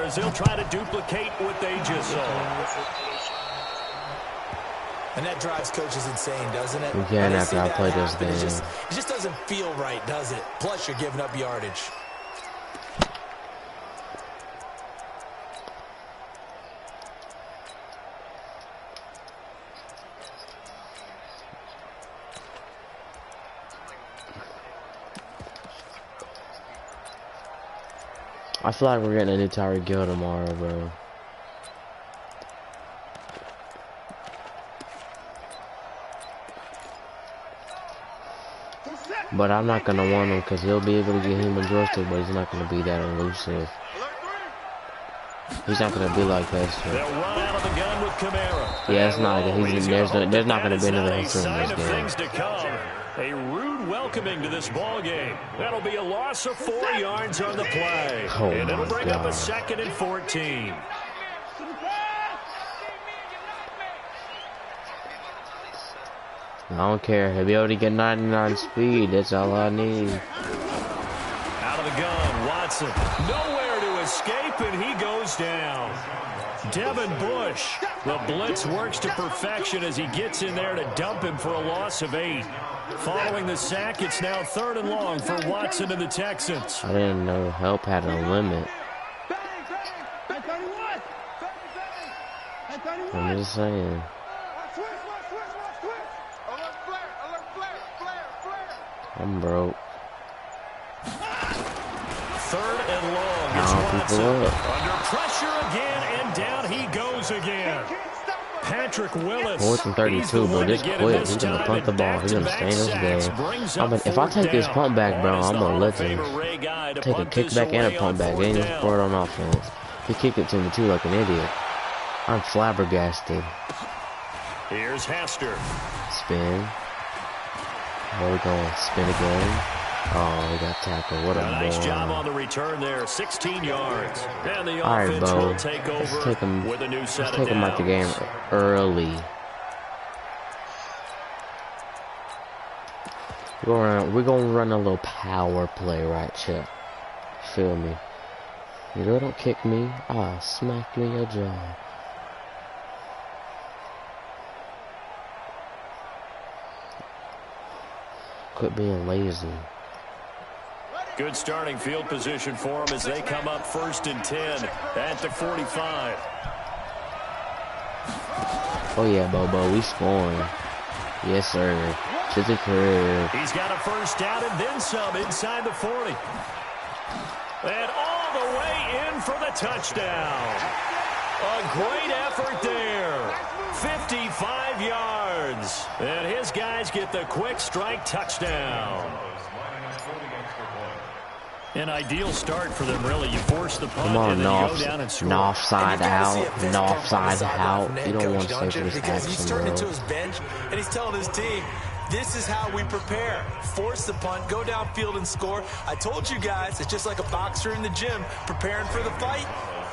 as they'll try to duplicate what they just saw. And that drives coaches insane, doesn't it? Again, after I play this game. It just doesn't feel right, does it? Plus, you're giving up yardage. I feel like we're getting a new Tyreek Gill tomorrow, bro. But I'm not gonna want him because he'll be able to get him adjusted, but he's not gonna be that elusive. He's not gonna be like that. So. They'll run out of the gun with Kamara. Yeah, it's not. There's not gonna be another hustle in this game. A rude welcoming to this ball game. That'll be a loss of 4 yards on the play. Oh, and it'll bring up a God. 2nd and 14. I don't care. He'll be able to get 99 speed. That's all I need. Out of the gun, Watson. Nowhere to escape, and he goes down. Devin Bush. The blitz works to perfection as he gets in there to dump him for a loss of 8. Following the sack, it's now 3rd and long for Watson and the Texans. I didn't know help had a limit. I'm just saying. I'm broke. 3rd and long. It's Watson. Under pressure again, and down he goes again. Patrick Willis. 4th and 32, bro. Just quit. He's gonna punt the ball. He's gonna stay in this game. If I take this punt back, bro, I'm gonna let him take a kickback and a punt back. They ain't even scored on offense. He kicked it to me too like an idiot. I'm flabbergasted. Here's Hester. Spin. Where we going? Spin again. Oh, he got tackled. What a nice ball. job on the return there. 16 yards. And the All right, offense Bo. will take over with a new set of downs. Let's take him out the game early. We're gonna run a little power play right here. Feel me? You know, don't kick me. I'll smack you in your jaw. Quit being lazy. Good starting field position for them as they come up 1st and 10 at the 45. Oh yeah, Bobo, we scoring. Yes, sir. To the crib. He's got a 1st down and then some inside the 40. And all the way in for the touchdown. A great effort there. 55 yards. And his guys get the quick strike touchdown. An ideal start for them, really. You force the punt and then you go down and score. Offside out. Offside out. You don't want to stay for this because action, he's turned bro. into his bench and he's telling his team, this is how we prepare. Force the punt, go downfield and score. I told you guys, it's just like a boxer in the gym preparing for the fight.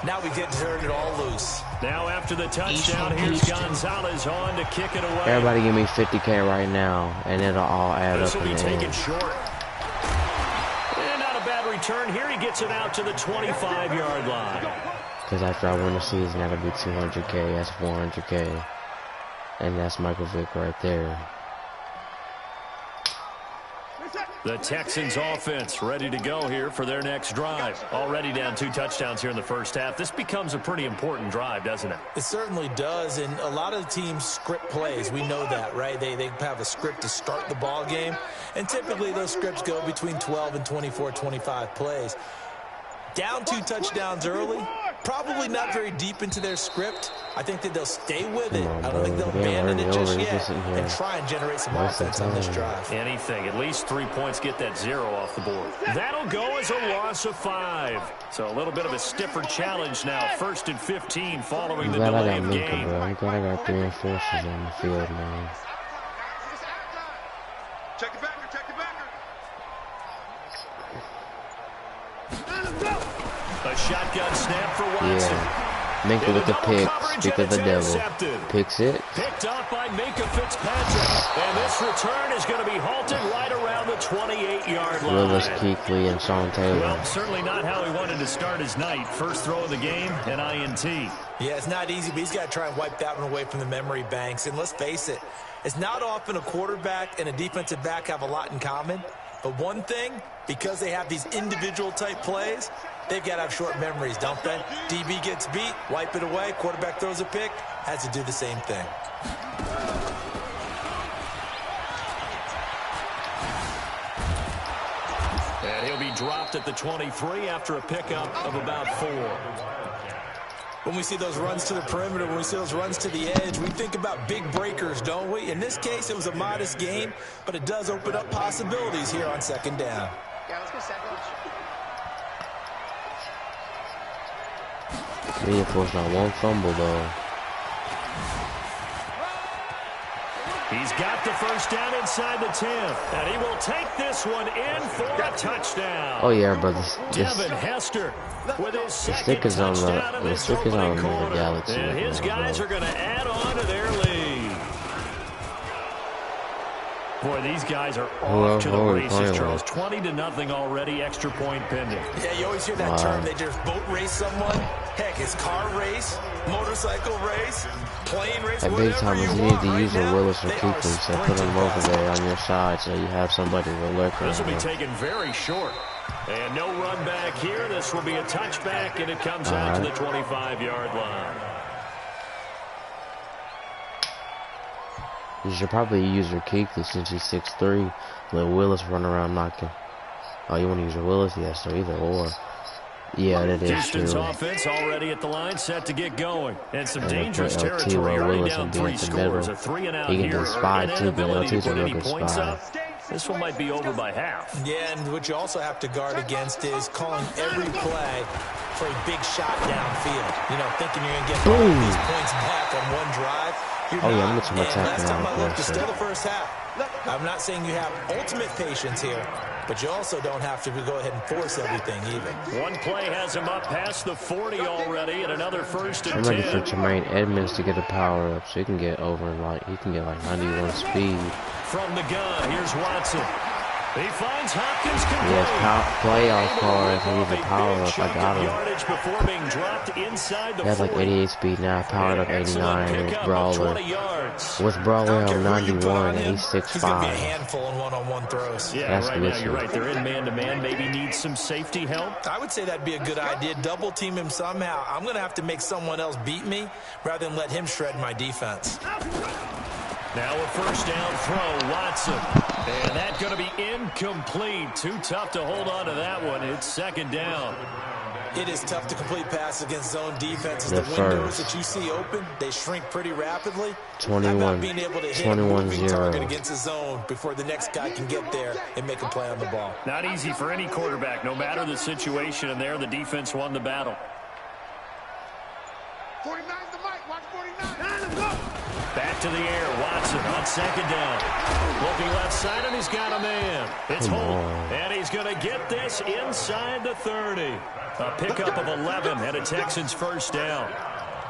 Now we get to turn it all loose. Now after the touchdown, here's Gonzalez on to kick it away. Everybody give me 50K right now, and it'll all add up This will in be the taken end. short. And not a bad return. Here he gets it out to the 25-yard line. Because after I win the season, that'll be 200K. That's 400K. And that's Michael Vick right there. The Texans offense ready to go here for their next drive. Already down 2 touchdowns here in the first half. This becomes a pretty important drive, doesn't it? It certainly does, and a lot of the teams script plays. We know that, right? They have a script to start the ball game, and typically those scripts go between 12 and 24, 25 plays. Down 2 touchdowns early, probably not very deep into their script. I think that they'll stay with it. I don't think they'll abandon it just yet and try and generate some offense on this drive. Anything. At least 3 points get that 0 off the board. That'll go as a loss of 5. So a little bit of a stiffer challenge now. 1st and 15 following the delay of game. I'm glad I got 3 enforcers on the field, man. Check the backer, check the backer. A shotgun snap for Watson. Yeah. Minka with the pick. Speak of the devil. Picks it. Picked up by Minka Fitzpatrick. And this return is going to be halted right around the 28-yard line. Willis Kuechly and Sean Taylor. Well, certainly not how he wanted to start his night. First throw of the game, an INT. Yeah, it's not easy, but he's got to try and wipe that one away from the memory banks. And let's face it, it's not often a quarterback and a defensive back have a lot in common. But one thing, because they have these individual type plays, they've got to have short memories, don't they? DB gets beat, wipe it away, quarterback throws a pick, has to do the same thing. And he'll be dropped at the 23 after a pickup of about 4. When we see those runs to the perimeter, when we see those runs to the edge, we think about big breakers, don't we? In this case, it was a modest game, but it does open up possibilities here on second down. Yeah, let's go second. He forced not one fumble, though. He's got the first down inside the 10, and he will take this one in for a touchdown. Oh yeah, brother. Devin Hester with his second stick is on touchdown of this opening quarter. Galaxy. And his guys are going to add on to their lead. Boy, these guys are off to the races, Charles. 20-0 already, extra point pending. Yeah, you always hear that term. They just boat race someone. Heck, it's car race, motorcycle race, plane race, at big time, you need to use a Willis or Kuechly, so put them over there on your side so you have somebody to lurk around. This will be taken very short. And no run back here. This will be a touchback, and it comes out to the 25-yard line. You should probably use your Kuechly since he's 6'3". Let Willis run around knocking. Oh, you want to use your Willis? Yeah, so either or. Yeah, that is Houston's true. offense already at the line, set to get going. And some dangerous territory, already down 3 scores. A 3-and-out here. He can spy too, but Inability to LT's put a any good points spy. up. This one might be over by half. Yeah, and what you also have to guard against is calling every play for a big shot downfield. You know, thinking you're going to get all of these points back on one drive. You're Oh, yeah, I'm not. going to And attack last time I looked, now. it's still the first half. I'm not saying you have ultimate patience here, but you also don't have to go ahead and force everything either. One play has him up past the 40 already, and another first and I'm 10. ready for Tremaine Edmonds to get a power up so he can get over he can get like 91 speed. From the gun, here's Watson. He finds Hopkins complete. He has playoff cards. He needs a power up. I got him. Yardage before being dropped inside the He has like 40. 88 speed now, powered up 89 with Brawler. 20 yards. With Brawler on 91 and he's He's going to be a 6'5". handful in one-on-one throws. Yeah, That's right now listen. you're right. They're in man-to-man. Maybe needs some safety help. I would say that'd be a good idea. Double team him somehow. I'm going to have to make someone else beat me rather than let him shred my defense. Now a first down throw, Watson. And that's going to be incomplete. Too tough to hold on to that one. It's second down. It is tough to complete pass against zone defenses. The The windows first. that you see open, they shrink pretty rapidly. 21, How about being able to hit a moving 21-0. target against the zone before the next guy can get there and make a play on the ball? Not easy for any quarterback, no matter the situation. And there, the defense won the battle. 49's the mic. Watch 49. Let's go. Back to the air, Watson on second down. Looking left side, and he's got a man. It's Holt, and he's going to get this inside the 30. A pickup of 11 and a Texans first down.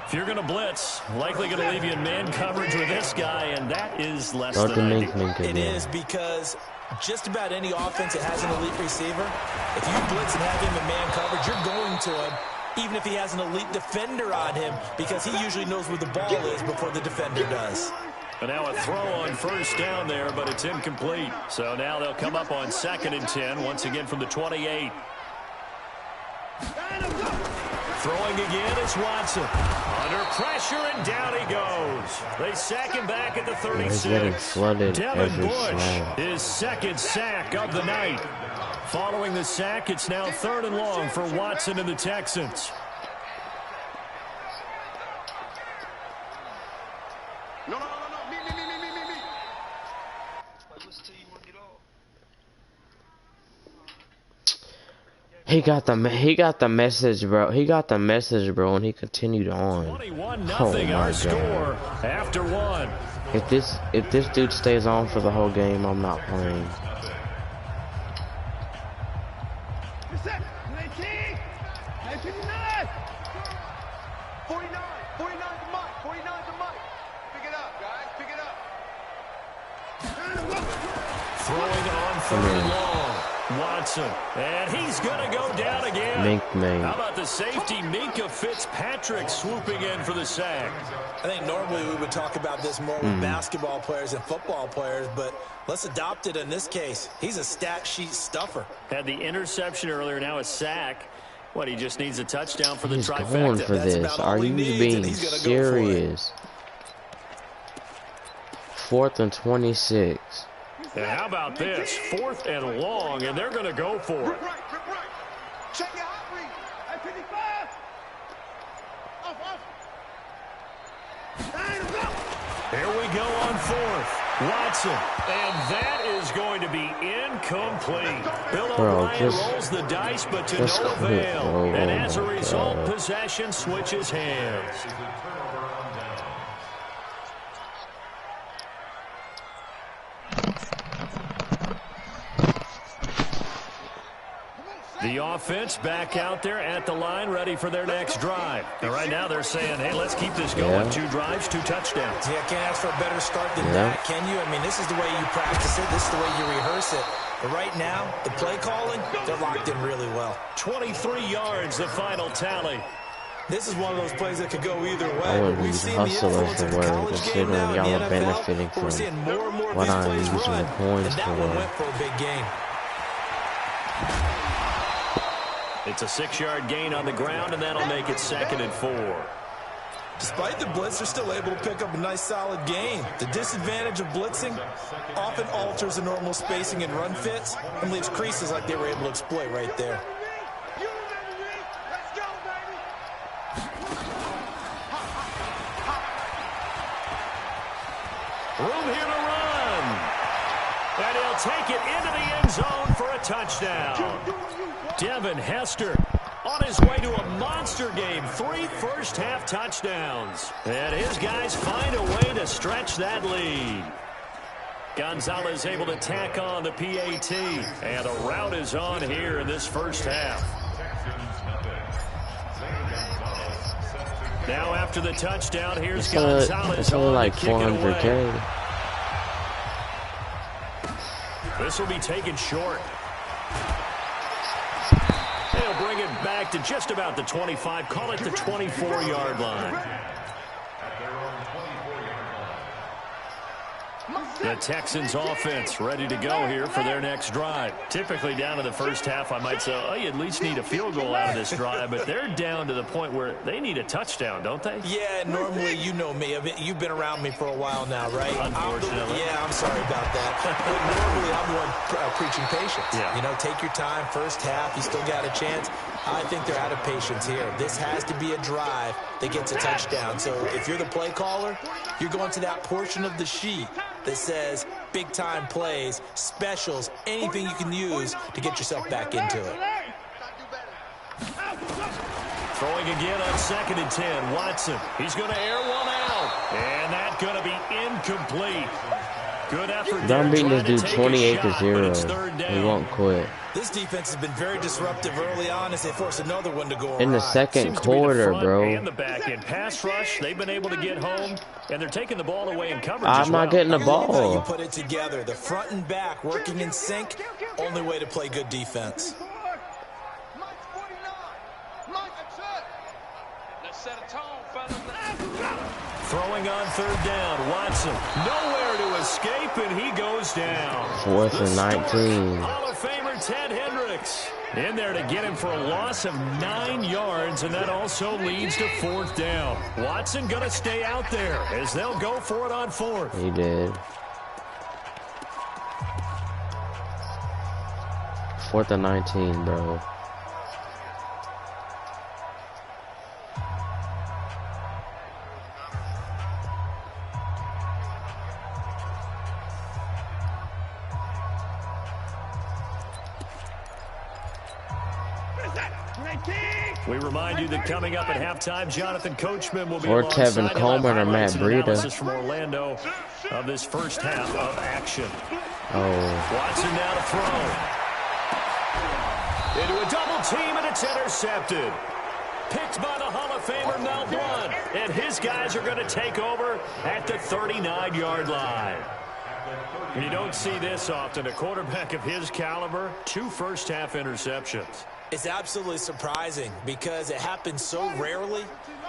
If you're going to blitz, likely going to leave you in man coverage with this guy, and that is less than ideal. It is because just about any offense that has an elite receiver, if you blitz and have him in man coverage, you're going to him, even if he has an elite defender on him, because he usually knows where the ball is before the defender does. And now a throw on first down there, but it's incomplete. So now they'll come up on second and 10, once again from the 28. Throwing again is Watson. Under pressure, and down he goes. They sack him back at the 36. Devin Bush, his second sack of the night. Following the sack, it's now third and long for Watson and the Texans. No. Me. He got the message, bro. He got the message, bro, and he continued on. 21-0 Oh my our God. score after one. If this dude stays on for the whole game, I'm not playing. 49. 49 to Mike. 49 to Mike. Pick it up, guys. Pick it up. Throwing on third and long. Watson. And he's going to go down again. How about the safety, Minka Fitzpatrick, swooping in for the sack? I think normally we would talk about this more with basketball players and football players, but let's adopt it in this case. He's a stat sheet stuffer. Had the interception earlier, now a sack. What, he just needs a touchdown for the trifecta. Going for this. Are you being serious? 4th and 26. And how about this? 4th and long, and they're going to go for it. Check your hot read. At 55. Here we go on 4th. Watson. And that is going to be incomplete. Bill O'Brien rolls the dice, but to no avail. And as a result, possession switches hands. The offense back out there at the line, ready for their next drive. And right now they're saying, hey, let's keep this going. 2 drives, 2 touchdowns. Yeah, can't ask for a better start than that, can you? I mean, this is the way you practice it. This is the way you rehearse it. But right now, the play calling, they're locked in really well. 23 yards, the final tally. This is one of those plays that could go either way. I wouldn't use hustlers to work, considering y'all are benefiting from what I'm using the points for. Went for a big gain. It's a 6-yard gain on the ground, and that'll make it 2nd and 4. Despite the blitz, they're still able to pick up a nice solid gain. The disadvantage of blitzing often alters the normal spacing and run fits and leaves creases like they were able to exploit right there. Room here to run. And he'll take it into the end zone for a touchdown. Devin Hester on his way to a monster game. 3 first-half touchdowns. And his guys find a way to stretch that lead. Gonzalez able to tack on the PAT. And the route is on here in this first half. Now after the touchdown, here's Gonzalez. It's only like 400K. This will be taken short. They'll bring it back to just about the 25. Call it the 24-yard line. The Texans offense ready to go here for their next drive. Typically down to the first half, I might say, oh, you at least need a field goal out of this drive, but they're down to the point where they need a touchdown, don't they? Yeah, normally, you know me. You've been around me for a while now, right? Unfortunately. I'm sorry about that. But normally, I'm one preaching patience. Yeah. You know, take your time, first half, you still got a chance. I think they're out of patience here. This has to be a drive that gets a touchdown. So if you're the play caller, you're going to that portion of the sheet that says big-time plays, specials, anything you can use to get yourself back into it. Throwing again on 2nd and 10. Watson, he's going to air one out. And that's going to be incomplete. Good effort. Don't beat this dude 28-0. He won't quit. This defense has been very disruptive early on as they force another one to go in the second quarter, bro. And the back end pass rush, they've been able to get home, and they're taking the ball away in coverage. I'm not getting the ball. You put it together, the front and back working in sync. Only way to play good defense. Let's set a tone, fellas. Throwing on 3rd down, Watson nowhere to escape, and he goes down. 4th and 19. Hall of Famer Ted Hendricks in there to get him for a loss of 9 yards, and that also leads to 4th down. Watson going to stay out there as they'll go for it on 4th. He did. 4th and 19, bro. We remind you that coming up at halftime, Jonathan Coachman will be or Tevin Coleman or Matt Breida. From Orlando of this first half of action. Oh. Watson now to throw. Into a double team, and it's intercepted. Picked by the Hall of Famer Mel Blount. and his guys are going to take over at the 39-yard line. You don't see this often. A quarterback of his caliber, 2 first-half interceptions. It's absolutely surprising because it happens so rarely.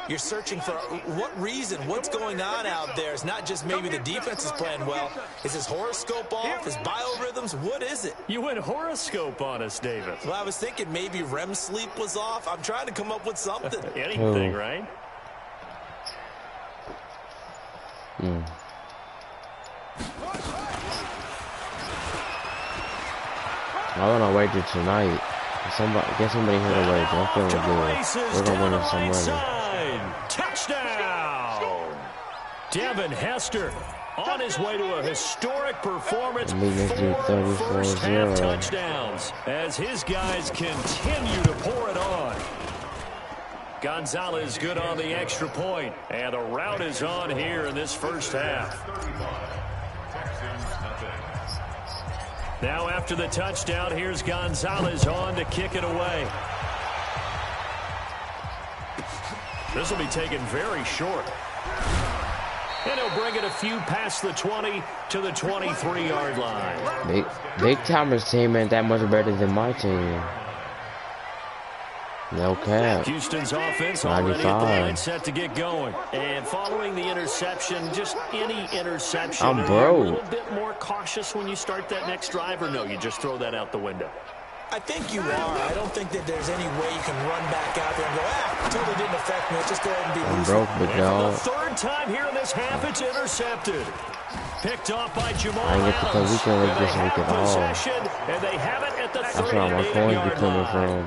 You're searching for what reason, what's going on out there. It's not just maybe the defense is playing well. Is his horoscope off? His biorhythms? What is it? You went horoscope on us, David. Well, I was thinking maybe REM sleep was off. I'm trying to come up with something. Anything, right? I want to wager tonight. Get somebody here to wager. I'm feeling good. We're going to win some money. Touchdown! Devin Hester on his way to a historic performance. 4 first-half touchdowns as his guys continue to pour it on. Gonzalez good on the extra point, and the route is on here in this first half. Now after the touchdown, here's Gonzalez on to kick it away. This will be taken very short. And he'll bring it a few past the 20 to the 23-yard line. Big Timer's team ain't that much better than my team. No cap. Houston's offense already at the line set to get going. And following the interception, just any interception, I'm are broke. you a little bit more cautious when you start that next drive, or no, you just throw that out the window? I think you are. I don't think that there's any way you can run back out there and go, totally didn't affect me. Let's just go ahead and be loose. I'm broke, but for the 3rd time here in this half, it's intercepted. Picked off by Jamal Adams. I ain't get the weekend like this week at all. And they have it at the 38-yard line. That's where all my coins be coming from.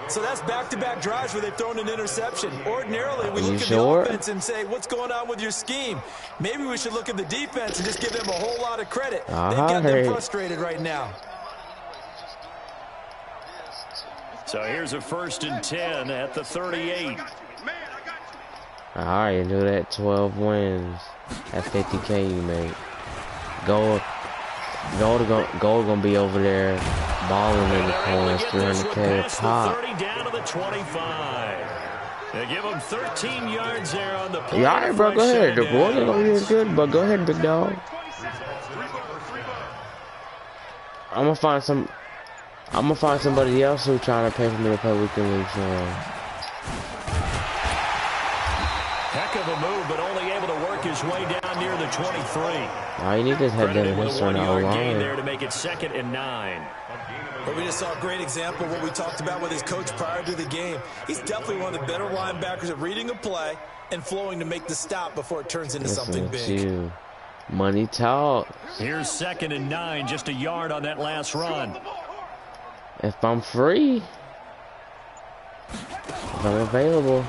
So that's back-to-back drives where they've thrown an interception. Ordinarily, we look at the offense and say, what's going on with your scheme? Maybe we should look at the defense and just give them a whole lot of credit. They've got them frustrated right now. So here's a 1st and 10 at the 38. All right, do that. 12 wins. That's 50K you make. Gold gonna be over there balling in the corners. 300K a pop. 30 down to the 25. They give him 13 yards there on the play. Yeah, all right, bro. Go ahead. The boys are gonna be good, but go ahead, big dog. I'm gonna find somebody else who's trying to pay for me to play weekend league. Heck of a move, but only able to work his way down near the 23. All you need is head down and start out line there to make it 2nd and 9. But we just saw a great example of what we talked about with his coach prior to the game. He's definitely one of the better linebackers at reading a play and flowing to make the stop before it turns into something big. Money talk. Here's 2nd and 9, just a yard on that last run. If I'm free, if I'm available.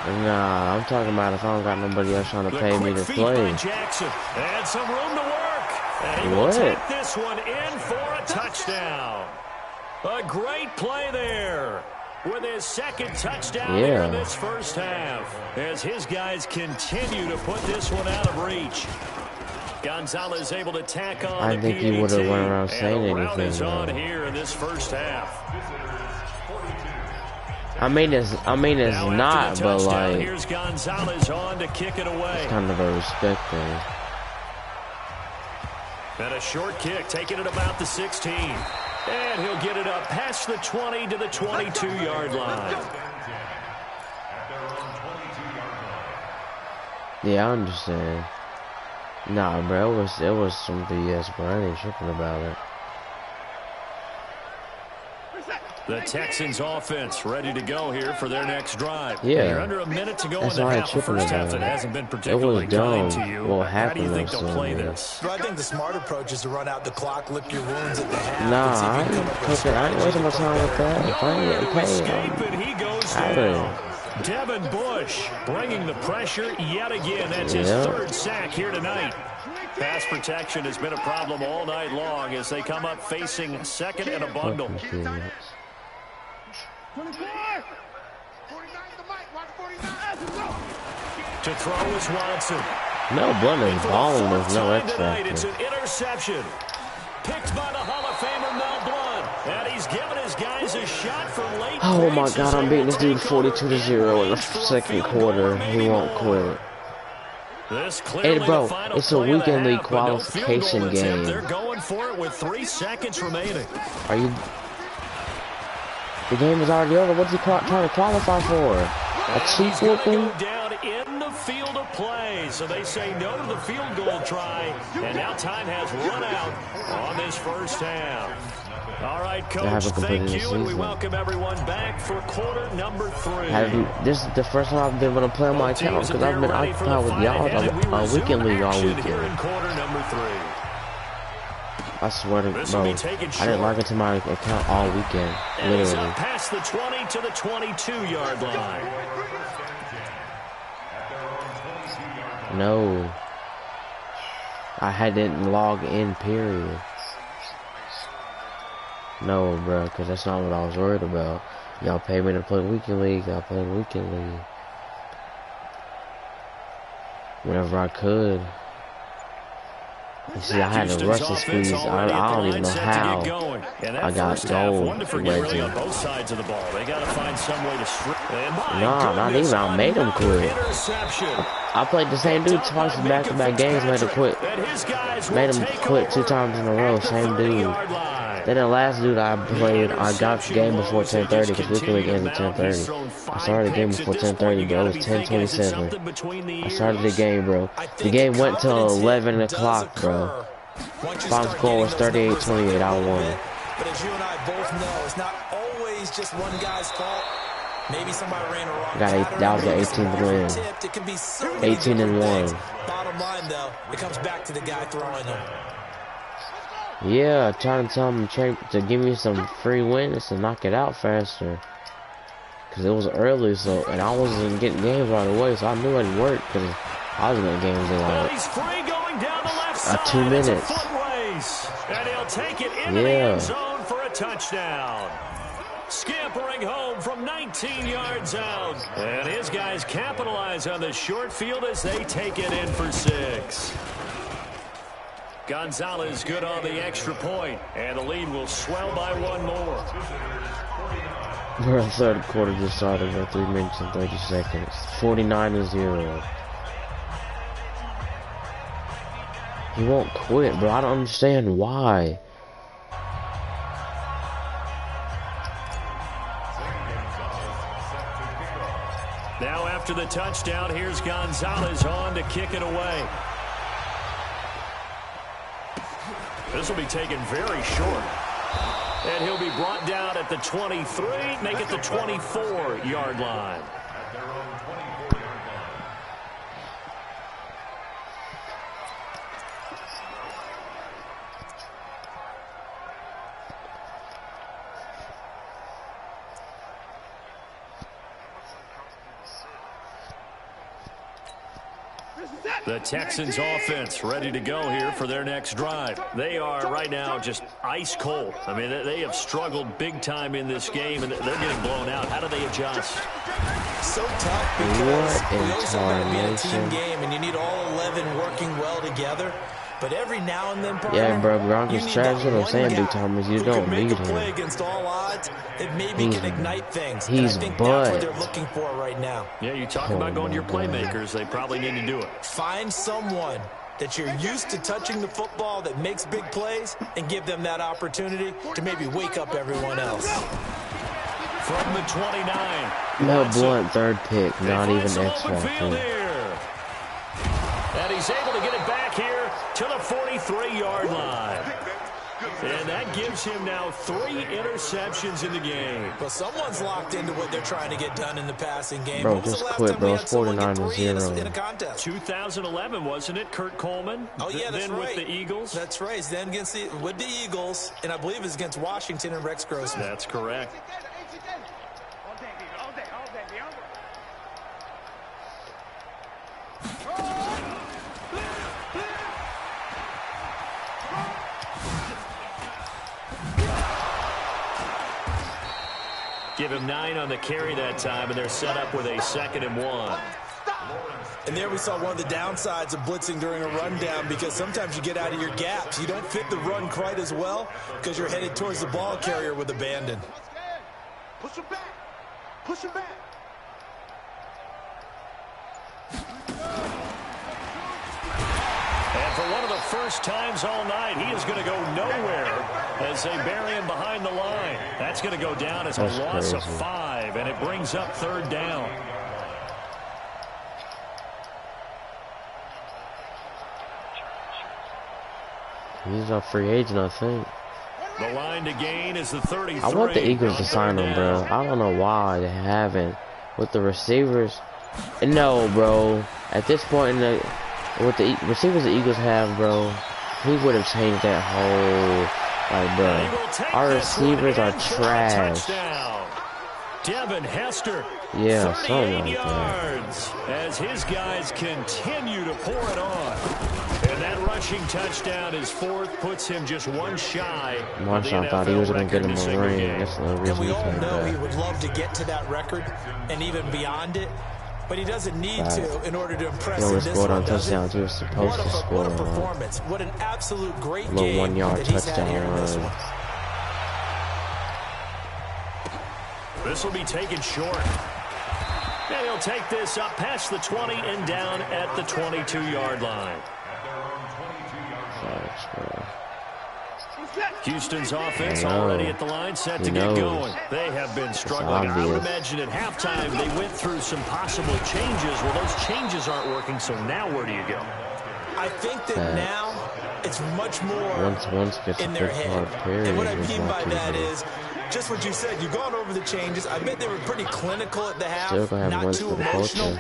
Nah, I'm talking about if I don't got nobody else trying to pay me to play. Jackson. And some room to work. And he will take this one in for a touchdown. A great play there with his 2nd touchdown here in this first half. As his guys continue to put this one out of reach. Gonzalez able to tack on. I think he would have went around saying anything. And the route is on here in this first half. I mean it's not, but like, here's Gonzalez on to kick it away. It's kind of a respect thing. And a short kick, taking it about the 16. And he'll get it up past the 20 to the 22-yard line. Yeah, I understand. Nah, bro, it was some BS, bro. I ain't tripping about it. The Texans offense ready to go here for their next drive. Yeah. You're under a minute to go in the half. The first half that hasn't been particularly kind to you. How do you think they'll play this? Well, I think the smart approach is to run out the clock, lick your wounds at the half. Nah, I ain't wasting my time with that. If I ain't getting paid, and he goes down. Devin Bush bringing the pressure yet again. That's his 3rd sack here tonight. Pass protection has been a problem all night long as they come up facing 2nd and a bundle. 24! 49 the mic, watch 49. To throw is Watson. No Blunt balling, there's no X factor. It's an interception. Picked by the Hall of Famer Mel Blount. And he's given his guys a shot for late. Oh my God, I'm beating this dude 42-0 in the second quarter. He won't quit. Hey, bro, it's a weekend league qualification game. They're going for it with 3 seconds remaining. Are you? The game is already over. What's he trying to qualify for? A cheap whooping? Down in the field of play, so they say no to the field goal try, and now time has run out on this first half. All right, Coach, thank you, and we welcome everyone back for quarter number 3. This is the first time I've been able to play on my account because I've been occupied with y'all on weekend league all weekend. Quarter number 3. I swear to bro, I didn't log into my account all weekend, literally. Past the 20 to the 22-yard line. No, I didn't log in, period. No, bro, because that's not what I was worried about. Y'all pay me to play weekend league, I played weekend league. Whenever I could. You see, I had to rush the squeeze. I don't even know how I got gold legend. Both sides of the ball. They got to find some way to strip. Nah, not even. I made him quit. I played the same dude twice in back-to-back games. Made him quit. Made him quit 2 times in a row. Same dude. Then the last dude I played, I got the game before 10:30 because weekend league ends at 10:30. I started the game before 10:30, bro. It was 10:27. I started the game, bro. The game went till 11 o'clock, bro. Final score was 38-28. I won. But as you and I both know, it's not always just one guy's fault. Maybe somebody ran a wrong pattern. That was the 18th win. 18-1. Bottom line, though, it comes back to the guy throwing them. Yeah, trying to tell him to give me some free wins to knock it out faster. Because it was early, so, and I wasn't getting games right away, so I knew it'd work because I was getting games in like 2 minutes. And he'll take it into the end zone for a touchdown. Scampering home from 19 yards out. And his guys capitalize on the short field as they take it in for 6. Gonzalez good on the extra point, and the lead will swell by 1 more. Bro, third quarter just started at 3 minutes and 30 seconds. 49-0. He won't quit, bro. I don't understand why. Now after the touchdown, here's Gonzalez on to kick it away. This will be taken very short. And he'll be brought down at the 23, make it the 24-yard line. The Texans offense ready to go here for their next drive. They are right now just ice cold. I mean, they have struggled big time in this game, and they're getting blown out. How do they adjust? So tough because we always have to be a team game, and you need all 11 working well together. But every now and then, yeah, bro, Gronk is trash. What I'm saying, Big Thomas, you don't need him. Against all odds, it maybe can ignite things. He's I think that's what they're looking for right now. Yeah, you talk about going to your playmakers. They probably need to do it. Find someone that you're used to touching the football that makes big plays and give them that opportunity to maybe wake up everyone else. From the 29. Mel Blunt, third pick, not even X-Factor. And he's able to get it back here to the 43-yard line. And that gives him now 3 interceptions in the game. Well, someone's locked into what they're trying to get done in the passing game. Bro, just quit, bro. It's 49-0. In a contest. 2011, wasn't it, Kurt Coleman? Oh, yeah, that's then right. With the Eagles? That's right. Then with the Eagles, and I believe it's against Washington and Rex Grossman. That's correct. Give him 9 on the carry that time, and they're set up with a 2nd and 1. And there we saw one of the downsides of blitzing during a rundown, because sometimes you get out of your gaps. You don't fit the run quite as well because you're headed towards the ball carrier with abandon. Push him back. Push him back. And for one of the first times all night, he is going to go nowhere as they bury him behind the line. That's going to go down as a loss of 5, and it brings up 3rd down. He's a free agent, I think. The line to gain is the 33. I want the Eagles to sign him, bro. I don't know why they haven't. With the receivers. No, bro. At this point, with the receivers the Eagles have, bro, he would have changed that whole... Like, bro, our receivers are trash. Devin Hester, yeah, 38 yards, as his guys continue to pour it on. And that rushing touchdown is 4th, puts him just one shy. Marshall thought he was going to get him a ring. That's the reason and we he all came know back. he would love to get to that record and even beyond it. But he doesn't need to in order to impress. He only in this scored one, on touchdowns. He was supposed to score what a performance. What an absolute great little game 1 yard that he's had touchdown here in this run. one. This will be taken short. And he'll take this up past the 20 and down at the 22-yard line. Houston's offense already at the line, set to get going. They have been struggling. I would imagine at halftime they went through some possible changes. Well, those changes aren't working, so now where do you go? I think that now it's much more in their head. And what I mean by that is just what you said. You've gone over the changes. I bet they were pretty clinical at the half, not too emotional.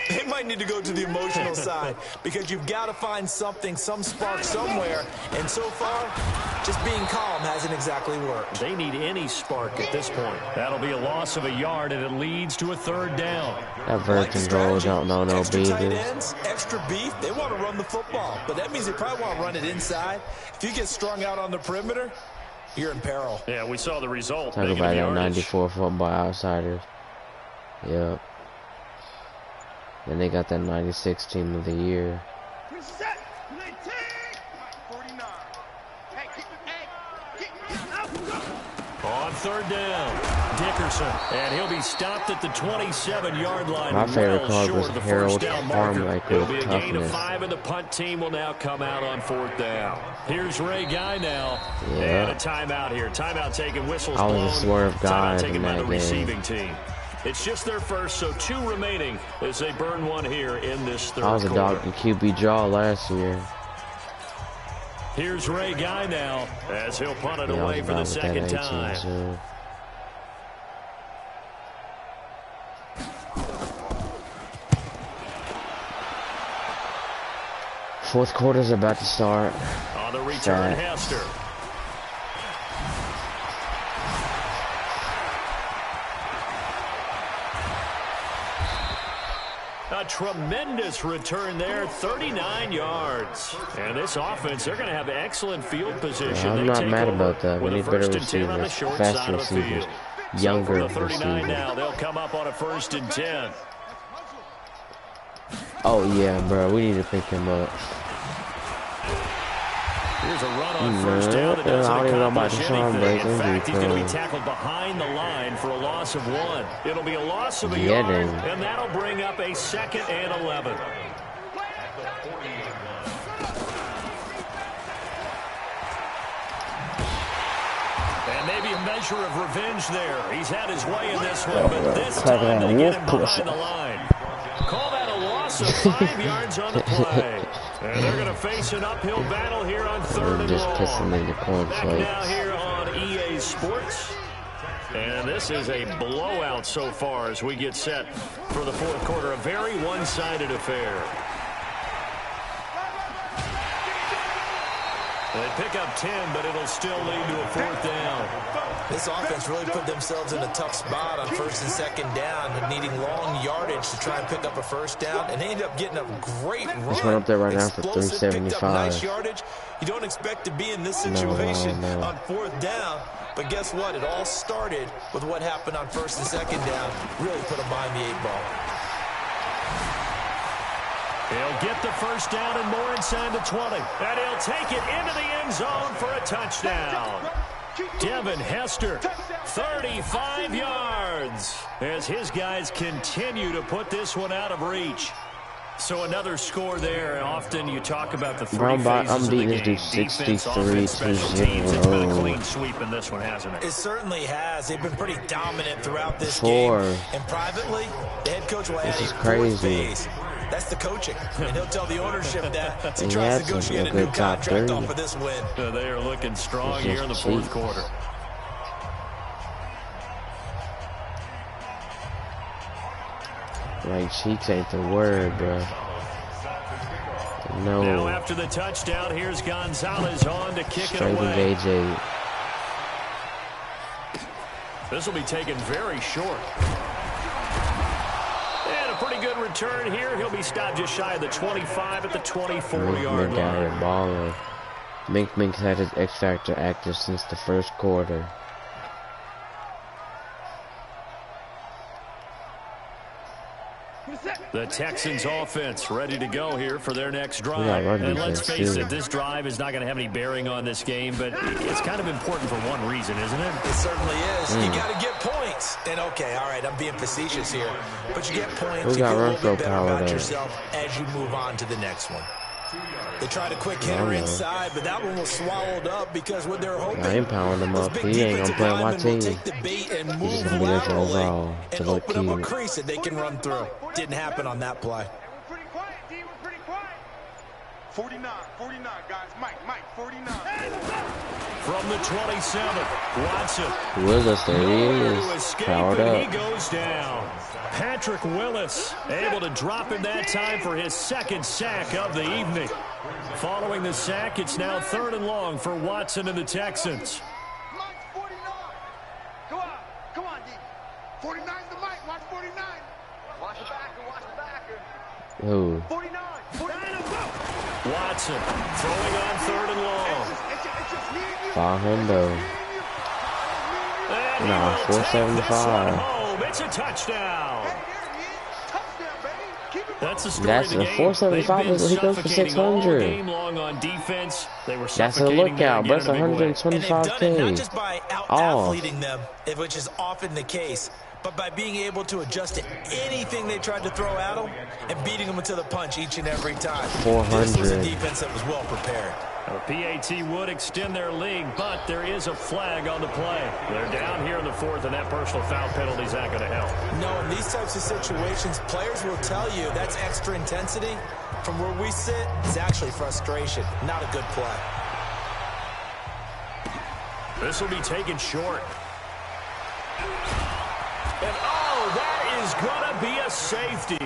They might need to go to the emotional side because you've got to find something, some spark somewhere. And so far, just being calm hasn't exactly worked. They need any spark at this point. That'll be a loss of a yard, and it leads to a 3rd down. That virgin goal don't know no extra tight beaters. ends, extra beef. They want to run the football, but that means they probably want to run it inside. If you get strung out on the perimeter, you're in peril. Yeah, we saw the result. Talk about that 94 football outsiders. Yep. And they got that 96 team of the year. On 3rd down, Dickerson, and he'll be stopped at the 27-yard line. My favorite card was Harold Carmichael. It'll be a gain of 5, and the punt team will now come out on 4th down. Here's Ray Guy now, and a timeout here. Timeout taken, whistles blown. I was a swerve guy timeout taken in by that the game. receiving team. It's just their first, so 2 remaining as they burn one here in this 3rd quarter. I was a dog in QB draw last year. Here's Ray Guy now as he'll punt it away for the 2nd time. So. Fourth quarter's about to start. On the return, Hester. A tremendous return there, 39 yards. And this offense, they're going to have excellent field position. Yeah, I'm not mad about that. We need better receivers, faster receivers, younger receivers. Now they'll come up on a 1st and 10. Oh yeah, bro, we need to pick him up. Here's a run on 1st down that doesn't accomplish anything. In fact, he's going to be tackled behind the line for a loss of 1. It'll be a loss of a yard, and that'll bring up a 2nd and 11. And maybe a measure of revenge there. He's had his way in this one, but this time they get him behind the line. Call that a loss of 5 yards on the play. And they're going to face an uphill battle here on 3rd and long. Back now here on EA Sports. And this is a blowout so far as we get set for the 4th quarter. A very one-sided affair. They pick up 10, but it'll still lead to a 4th down. This offense really put themselves in a tough spot on 1st and 2nd down and needing long yardage to try and pick up a 1st down. And they ended up getting a great run. He's up there right now for 375. Nice yardage. You don't expect to be in this situation on 4th down. But guess what? It all started with what happened on 1st and 2nd down. Really put them behind the 8 ball. He'll get the 1st down and more inside the 20. And he'll take it into the end zone for a touchdown. Devin Hester, 35 yards, as his guys continue to put this one out of reach. So another score there. Often you talk about the three phases of the game. Defense, offense, special teams. It's been a clean sweep in this one, hasn't it? It certainly has. They've been pretty dominant throughout this game. And privately, the head coach will add a fourth phase. That's the coaching. And he'll tell the ownership that as he tries to negotiate a new contract off of this win. They are looking strong here in the fourth quarter. Right cheeks ain't the word, bro. No. Now after the touchdown, here's Gonzalez on to kick it away. Straight AJ. This will be taken very short. And a pretty good return here. He'll be stopped just shy of the 25 at the 24-yard line. Mink's had his X Factor active since the first quarter. The Texans offense ready to go here for their next drive. And let's face it, this drive is not going to have any bearing on this game, but it's kind of important for one reason, isn't it? It certainly is. You got to get points. And okay, all right, I'm being facetious here, but you get points, you feel a little bit better about yourself as you move on to the next one. They tried a quick hitter inside, but that one was swallowed up because what they're hoping, I ain't powering him up. He ain't gonna play on my team. Take the bait and move He's gonna be there for laterally to and look open up a cute. crease that they can run through. Didn't happen on that play. We're pretty quiet, D. We're pretty quiet. 49, 49, guys. Mike, 49. From the 27, Watson. Willis, there he is. Powered up. He goes down. Patrick Willis able to drop him that time for his second sack of the evening. Following the sack, it's now 3rd and long for Watson and the Texans. Mike, 49. Go on. Come on, D. 49's the Mike. Watch 49. Watch the backer. Watch the backer. Ooh. 49. 49. Watson throwing on 3rd and long. It's just me and you. 500. Nah, 475. It's a touchdown. That's the story That's of the a game. 475 is he goes for 600. Game long on defense. They were That's a lookout, but that's 125K. Not just by out-athleting them, which is often the case, but by being able to adjust to anything they tried to throw at them and beating them to the punch each and every time. 400. This was a defense that was well prepared. A PAT would extend their lead, but there is a flag on the play. They're down here in the 4th, and that personal foul penalty is not going to help. No, in these types of situations, players will tell you that's extra intensity. From where we sit, it's actually frustration, not a good play. This will be taken short. And oh, that is going to be a safety.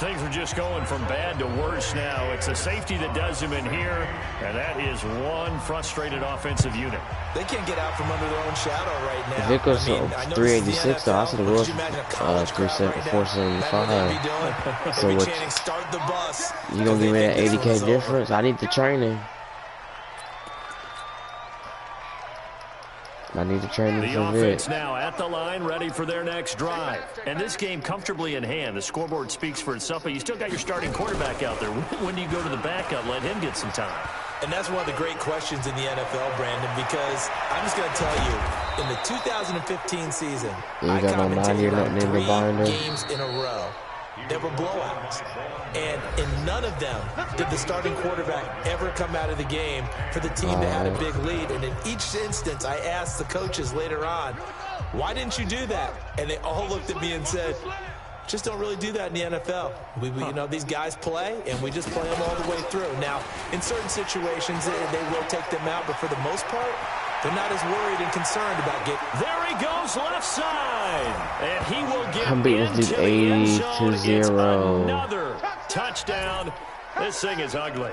Things are just going from bad to worse now. It's a safety that does him in here, and that is one frustrated offensive unit. They can't get out from under their own shadow right now. If it goes 386, though, I said it was 475. So what? You gonna give me that 80K difference? I need the training. I need the training the for offense it. Now at the line, ready for their next drive. And this game comfortably in hand. The scoreboard speaks for itself, but you still got your starting quarterback out there. When do you go to the backup, let him get some time? And that's one of the great questions in the NFL, Brandon, because I'm just going to tell you, in the 2015 season, I commentated on 3 games in a row. There were blowouts. And in none of them did the starting quarterback ever come out of the game for the team that had a big lead. And in each instance, I asked the coaches later on, why didn't you do that? And they all looked at me and said, just don't really do that in the NFL. You know, these guys play, and we just play them all the way through. Now, in certain situations, they will take them out, but for the most part, they're not as worried and concerned about getting. There he goes, left side, and he will get into the end zone. It's another touchdown. This thing is ugly.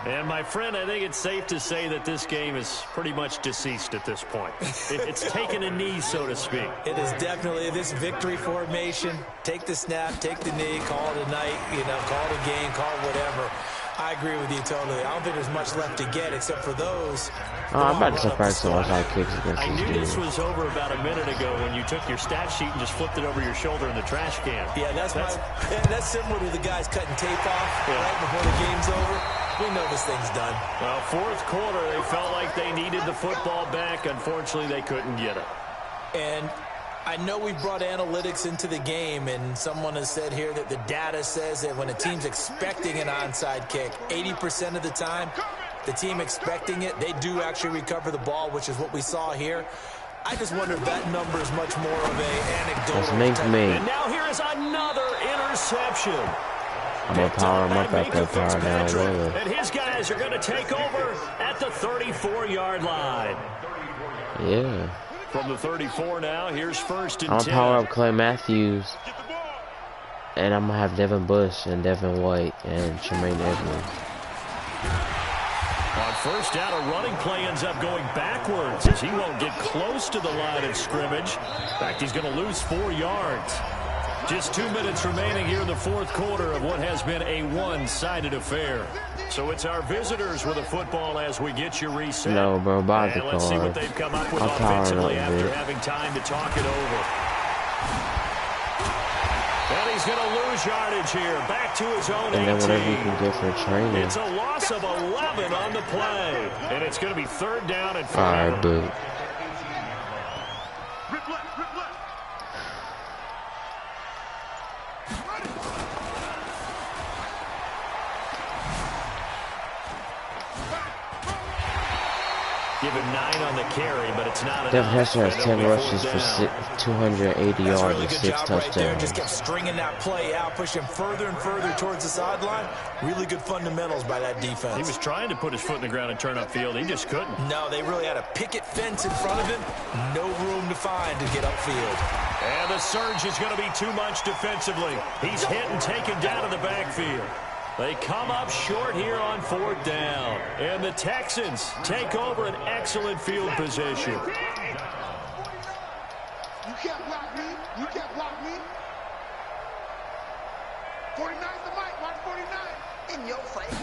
And, my friend, I think it's safe to say that this game is pretty much deceased at this point. It's taken a knee, so to speak. It is definitely this victory formation. Take the snap, take the knee, call it a night, call it a game, call it whatever. I agree with you totally. I don't think there's much left to get except for those. I'm about to surprise some outside kicks against I this knew dude. this was over about a minute ago when you took your stat sheet and just flipped it over your shoulder in the trash can. Yeah, that's similar to the guys cutting tape off right before the game's over. We know this thing's done. Well, fourth quarter, they felt like they needed the football back. Unfortunately, they couldn't get it. And I know we brought analytics into the game, and someone has said here that the data says that when a team's expecting an onside kick, 80% of the time, the team expecting it, they do actually recover the ball, which is what we saw here. I just wonder if that number is much more of a anecdotal. And now here is another interception. I'm going to power him up at that power down, really. And his guys are going to take over at the 34-yard line. Yeah. From the 34 now, here's first and 10. I'm going to power up Clay Matthews. And I'm going to have Devin Bush and Devin White and Tremaine Edmonds. On first down, a running play ends up going backwards as he won't get close to the line of scrimmage. In fact, he's going to lose 4 yards. Just 2 minutes remaining here in the fourth quarter of what has been a one-sided affair. So it's our visitors with a football as we get you reset. No, bro, buy the let's see what they've come up with offensively after having time to talk it over. And he's going to lose yardage here. Back to his own 18. And then whatever you can get for training. It's a loss of 11 on the play. And it's going to be third down and 4. All right, dude. Give him 9 on the carry, but it's not enough. Devin Hester has 10 rushes for 280 yards and 6 touchdowns. Just kept stringing that play out, pushing further and further towards the sideline. Really good fundamentals by that defense. He was trying to put his foot in the ground and turn upfield. He just couldn't. No, they really had a picket fence in front of him. No room to find to get upfield. And the surge is going to be too much defensively. He's hit and taken down in the backfield. They come up short here on fourth down. And the Texans take over an excellent field position. You can't block me. You can't block me. 49's the mic. Watch 49. In your face.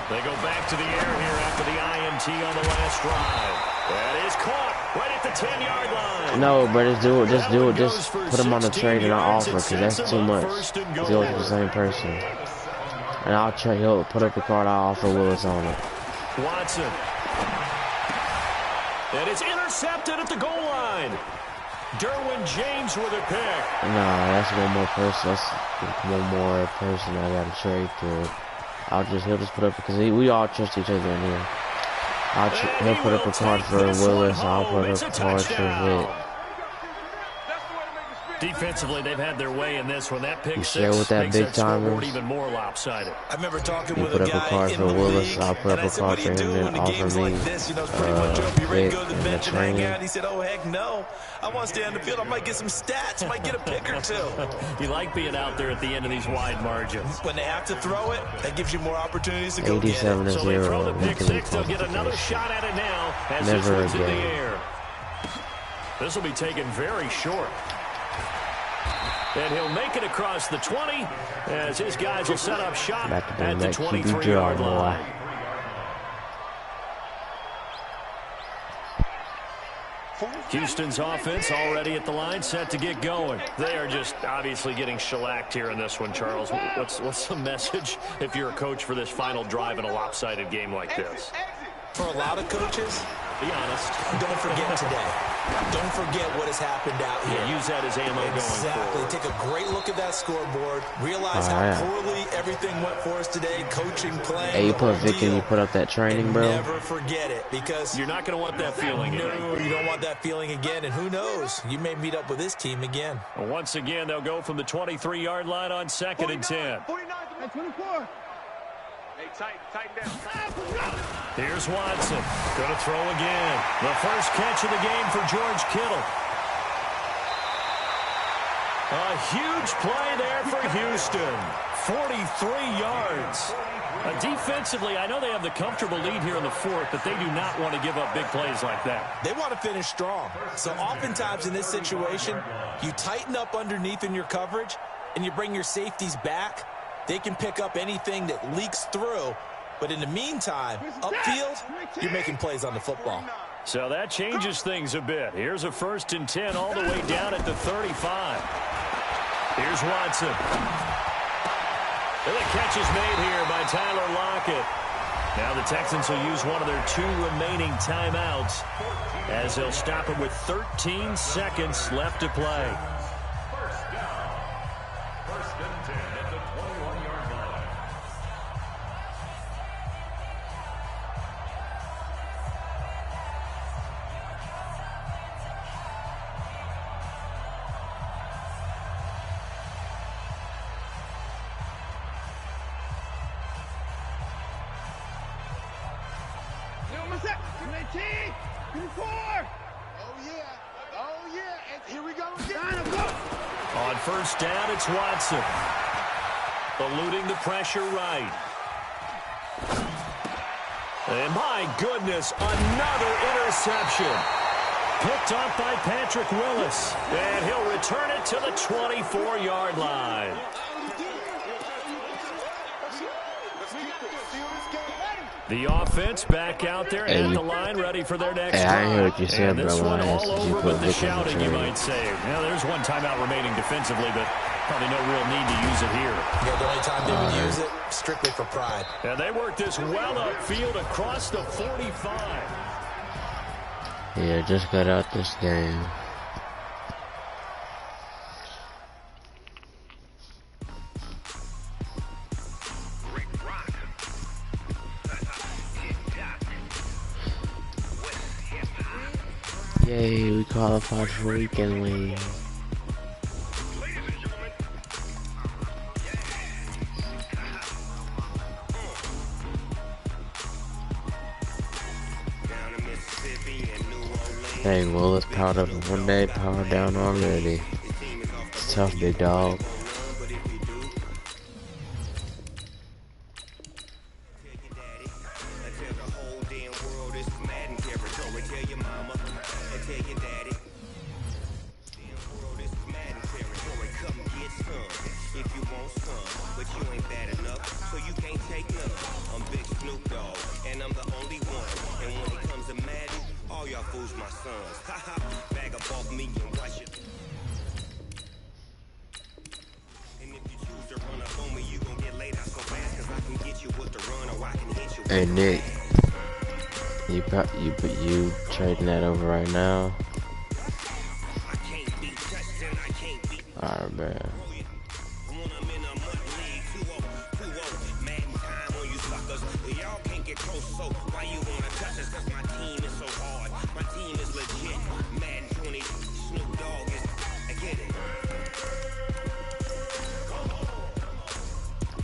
They go back to the air here after the INT on the last drive. That is caught right at the 10-yard line. No, but just do it. Just put him on the trade and I'll offer, because that's too much. He's going to the same person. And I'll trade. He'll put up the card. I'll offer Willis on it. Watson. And it's intercepted at the goal line. Derwin James with a pick. Nah, that's one more person. That's one more person I got to trade to. He'll just put up, because we all trust each other in here. He'll put up a card for Willis. I'll put up a card for Vic. Defensively, they've had their way in this one. That pick six with that makes big that scoreboard timers. even more lopsided. I remember talking You with put a up a guy card in for the Willis. league, I'll put up and I a said, card what do for you him do and in the offer games me like this? You know, it's pretty much up. You ready to go to the Vic bench and and hang training. out? He said, oh, heck no. I want to stay on the field. I might get some stats. Might get a pick or two. You like being out there at the end of these wide margins. When they have to throw it, that gives you more opportunities to go get it. 87 to So they throw 0. the pick six. They'll get another shot at it now as this Never one's in the again. air. This will be taken very short. And he'll make it across the 20 as his guys will set up shop Back to at the that QB 23-yard draw, boy. line. Houston's offense already at the line, set to get going. They are just obviously getting shellacked here in this one, Charles. What's the message if you're a coach for this final drive in a lopsided game like this? For a lot of coaches, Be honest. don't forget today. Don't forget what has happened out here. Yeah, use that as ammo Exactly. going forward. Take a great look at that scoreboard. Realize how poorly everything went for us today. Coaching, playing. Hey, you the put whole Vic and you deal. put up that training, And bro. never forget it, because You're not going to want that feeling again. no, you don't want that feeling again. And who knows? You may meet up with this team again. Well, once again, they'll go from the 23-yard line on second and 10. 49, 24. Hey, tighten down. Here's Watson. Going to throw again. The first catch of the game for George Kittle. A huge play there for Houston. 43 yards. Defensively, I know they have the comfortable lead here in the fourth, but they do not want to give up big plays like that. They want to finish strong. So oftentimes in this situation, you tighten up underneath in your coverage, and you bring your safeties back. They can pick up anything that leaks through. But in the meantime, upfield, you're making plays on the football. So that changes things a bit. Here's a first and 10 all the way down at the 35. Here's Watson. And the catch is made here by Tyler Lockett. Now the Texans will use one of their 2 remaining timeouts as they'll stop it with 13 seconds left to play. First and 10 at the 21-yard line. On first down, it's Watson. Eluding the pressure right. And my goodness, another interception. Picked up by Patrick Willis. And he'll return it to the 24-yard line. The offense back out there at the line, ready for their next drive. I hear what you said, bro. This one all over with the shouting, you might might say. Now, there's one timeout remaining defensively, but probably no real need to use it here. Yeah, the only time they would use it, strictly for pride. And they work this well upfield across the 45. Yeah, just got out this game. Yay, we qualified for weekend league. Dang, Willis powered up in one day, powered down already. It's tough, big dog. Hey Nick, you trading that over right now? Alright, man.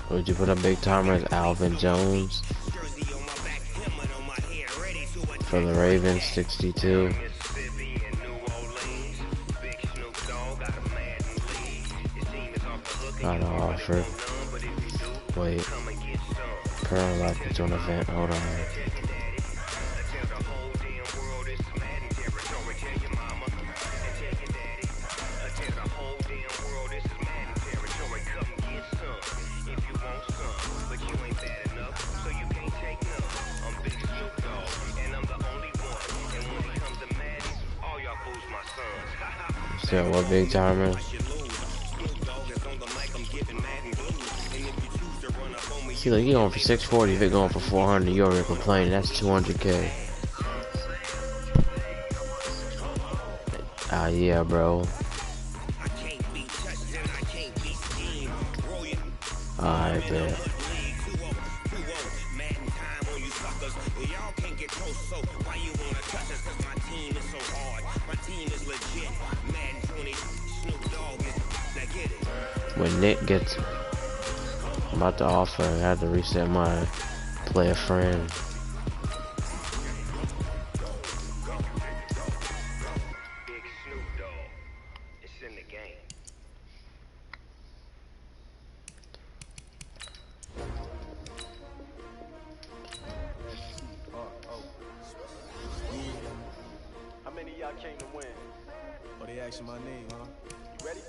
Would you put a big timer as Alvin Jones for the Ravens, 62? Got an offer. Wait. Current life is on event. Hold on. So what big timer? See, like, you're going for 640. If you're going for 400, you're already complaining. That's 200K. Ah, yeah, bro. I bet. When Nick gets, I'm about to offer, I had to reset my play a friend. How many of y'all came to win? Oh, they asking my name, huh? You ready?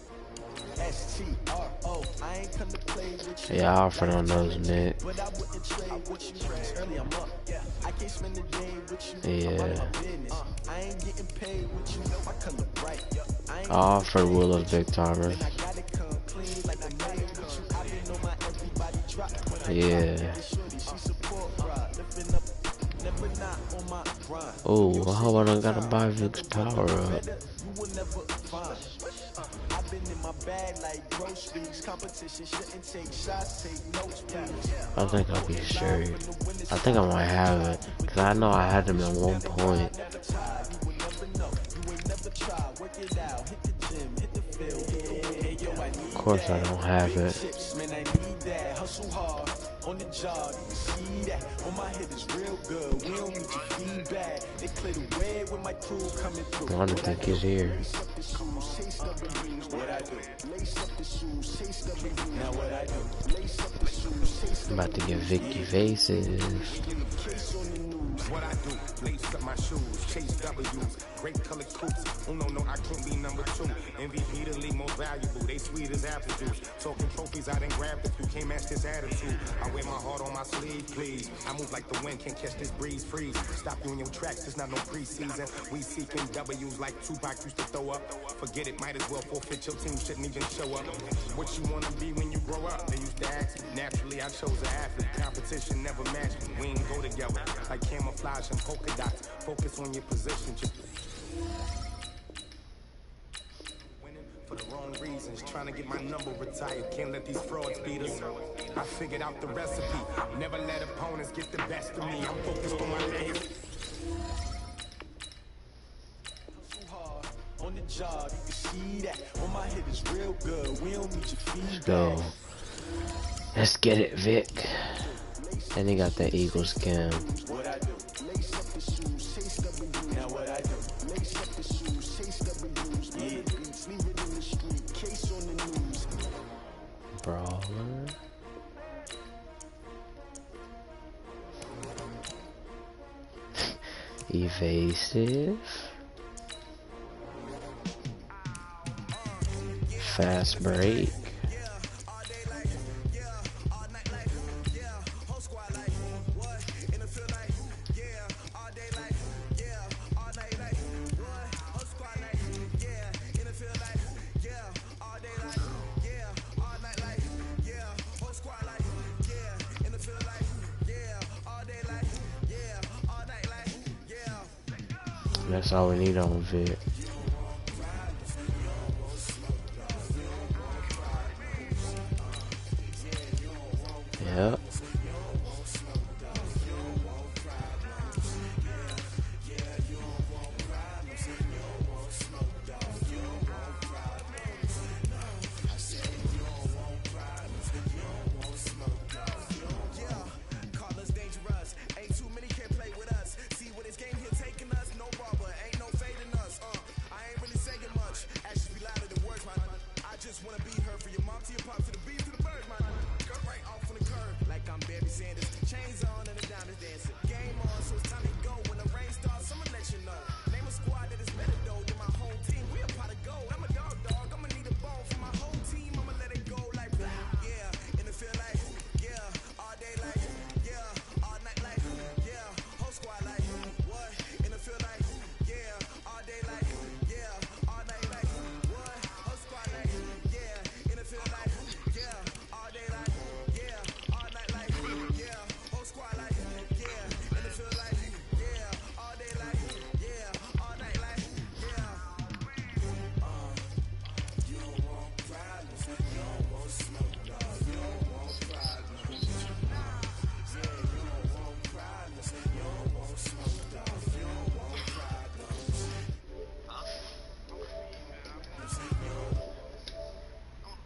S-T-R-O. I ain't come to play with you. Yeah, I offered on those, Nick. But I wouldn't trade with you. Early I'm up. Yeah. I can't spend the day with you. Yeah. I'm on my business. I ain't getting paid with you. My color bright. I offered Willis big timer. I gotta come clean like a million with you. I been on my everybody Yeah. Oh, I hope I don't gotta buy Vic's power up. I think I'll be straight. I think I might have it. Cause I know I had him at one point. Of course I don't have it. On the job, you see that. On my head is real good. We don't need your feedback. They clear the way when my crew coming through. I don't think he's here. I'm about to get Vicky faces. What I do, lace up my shoes, chase W's, great color coops. Oh no, I can't be number 2. MVP the league most valuable, they sweet as apple juice. Talking trophies, I done grabbed a few, can't match this attitude. I wear my heart on my sleeve, please. I move like the wind, can't catch this breeze, freeze. Stop you in your tracks, there's not no preseason. We seeking W's like Tupac used to throw up. Forget it, might as well forfeit, your team shouldn't even show up. What you wanna be when you grow up? They used to ask me, naturally I chose an athlete. Competition never matched me, we ain't go together. Like camouflage and polka dots, focus on your position. Just winning for the wrong reasons, trying to get my number retired. Can't let these frauds beat us. I figured out the recipe. Never let opponents get the best of me. I'm focused on my legacy. On the job, you can see that. On my head is real good. We don't need your feedback. Let's go. Let's get it, Vic. And he got that Eagle skin. Brawler. Evasive. Fast break. That's all we need on Vic. Yep.